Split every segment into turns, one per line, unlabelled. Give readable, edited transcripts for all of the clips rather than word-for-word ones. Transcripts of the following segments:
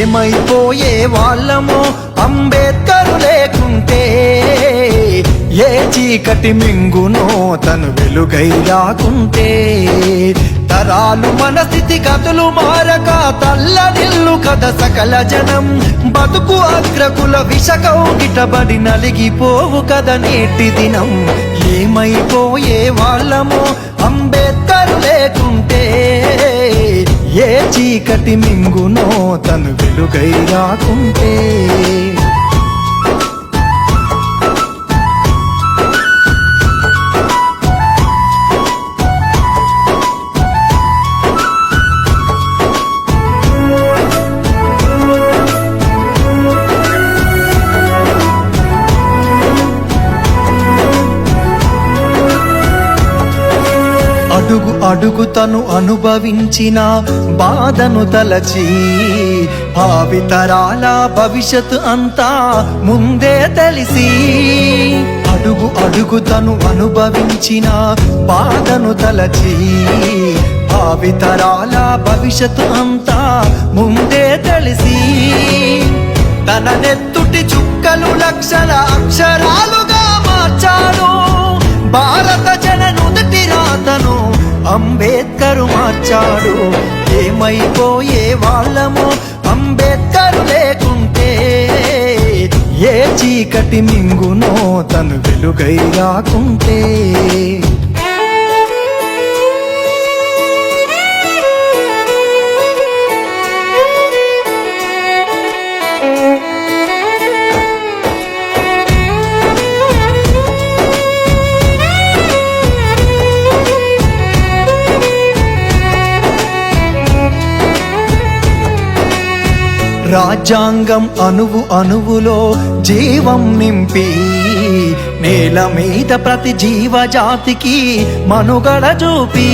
ఏమైపోయే వాళ్ళమో అంబేద్కరు లేకుంటే, ఏ చీకటి మింగునో తను వెలుగై రాకుంటే, తరాలు మన స్థితిగతులు మారక తల్లడిల్లు కథ సకల జనం, బతుకు అగ్రకుల విషకౌగిటబడి నలిగిపోవు కథ నేటి దినం. ఏమైపోయే వాళ్ళమో అంబేద్కరు లేకుంటే, ఏ చీకటి మింగునో తను వెలుగై రాకుంటే. అడుగు అడుగు తను అనుభవించిన బాధను తలచి, భావితరాల భవిష్యత్తు అంతా ముందే తెలిసి, అడుగు అడుగు తను అనుభవించిన బాధను తలచి, భావితరాల భవిష్యత్తు అంతా ముందే తెలిసి, తన నెత్తుటి చుక్కలు లక్షల అక్షరాలుగా మార్చాడు భారత జన నుదుటి రాతను అంబేద్కరు మార్చాడు. ఏమైపోయే వాళ్ళమో అంబేద్కరు లేకుంటే, ఏ చీకటి మింగునో తను వెలుగై రాకుంటే. రాజ్యాంగం అణువు అణువులో జీవం నింపి, నేల మీద ప్రతి జీవజాతికి మనుగడ చూపి,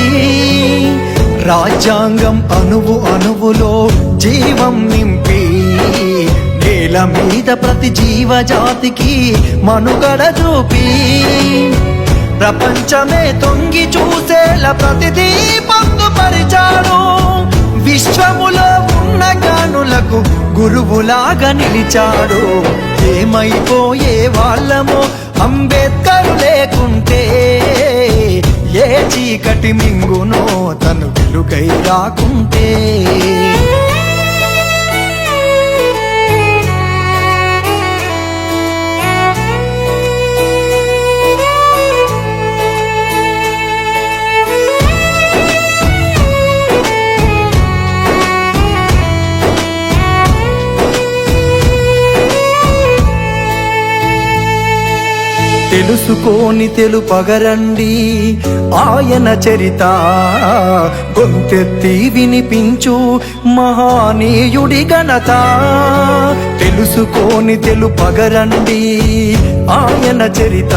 రాజ్యాంగం అణువు అణువులో జీవం నింపి, నేల మీద ప్రతి జీవజాతికి మనుగడ చూపి, ప్రపంచమే తొంగి చూసేలా ప్రతిదీ పొందుపరిచాడు. విశ్వములో ఉన్న జ్ఞానులకు గురువులాగా నిలిచాడు. ఏమైపోయే వాళ్ళమో అంబేద్కరు లేకుంటే, ఏ చీకటి మింగునో తను వెలుగై రాకుంటే. తెలుసుకోని తెలుపగరండి ఆయన చరిత, గొంతెత్తి వినిపించు మహానీయుడి ఘనత. తెలుసుకోని తెలుపగరండి ఆయన చరిత,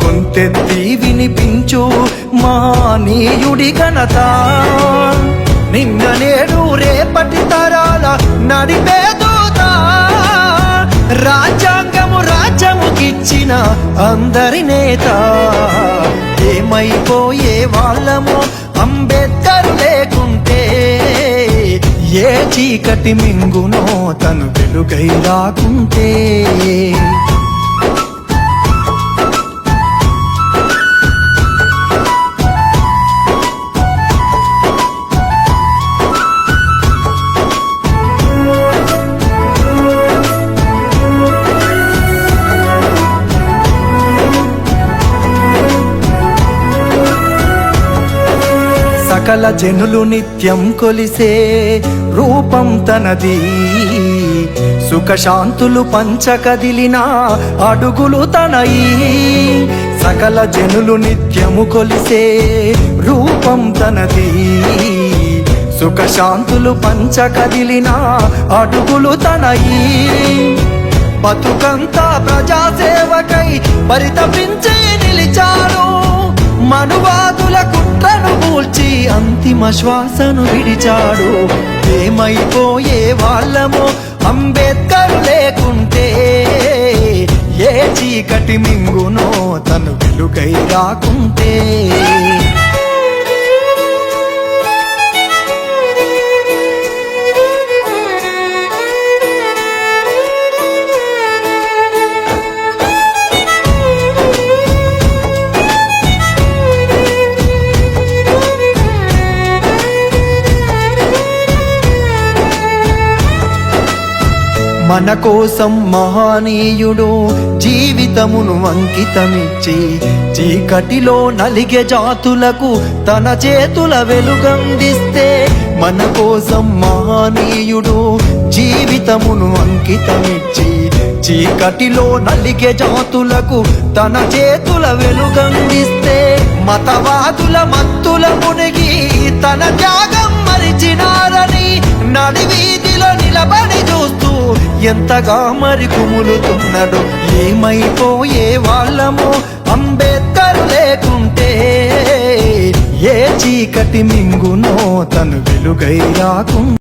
గొంతెత్తి వినిపించు మహానీయుడి ఘనత. నిన్న నేడు రేపటి తరాల నడిపే దూత, రాజ్యాంగము రాజ్యముకిచ్చిన అందరి నేత. ఏమైపోయే వాళ్ళమో అంబేద్కరు లేకుంటే, ఏ చీకటి మింగునో తను వెలుగై రాకుంటే. సకల జనులు నిత్యం కొలిసే రూపం తనది, సుఖశాంతులు పంచకదిలిన అడుగులు తనయి. సకల జనులు నిత్యము కొలిసే రూపం తనది, సుఖశాంతులు పంచకదిలిన అడుగులు తనయి. బతుకంతా ప్రజాసేవకై పరితపించి నిలిచాడు, మనువాదుల కుట్రను కూల్చి అంతిమ శ్వాసను విడిచాడు. ఏమైపోయే వాళ్ళమో అంబేద్కరు లేకుంటే, ఏ చీకటి మింగునో తను వెలుగై రాకుంటే. మన కోసం మహనీయుడు జీవితమును అంకితమిచ్చి చీకటిలో నలిగే జాతులకు తన చేతుల వెలుగందిస్తే మన కోసం మహనీయుడు జీవితమును అంకితమిచ్చి చీకటిలో నలిగే జాతులకు తన చేతుల వెలుగందిస్తే మతవాదుల మత్తుల మునిగి తన త్యాగం మరిచినారని నడివీధిలో నిలబడి చూస్తూ ఎంతగా మరి కుములుతున్నాడు. ఏమైపోయే వాళ్ళమో అంబేద్కర్ లేకుంటే, ఏ చీకటి మింగునో తను వెలుగై రాకుండా.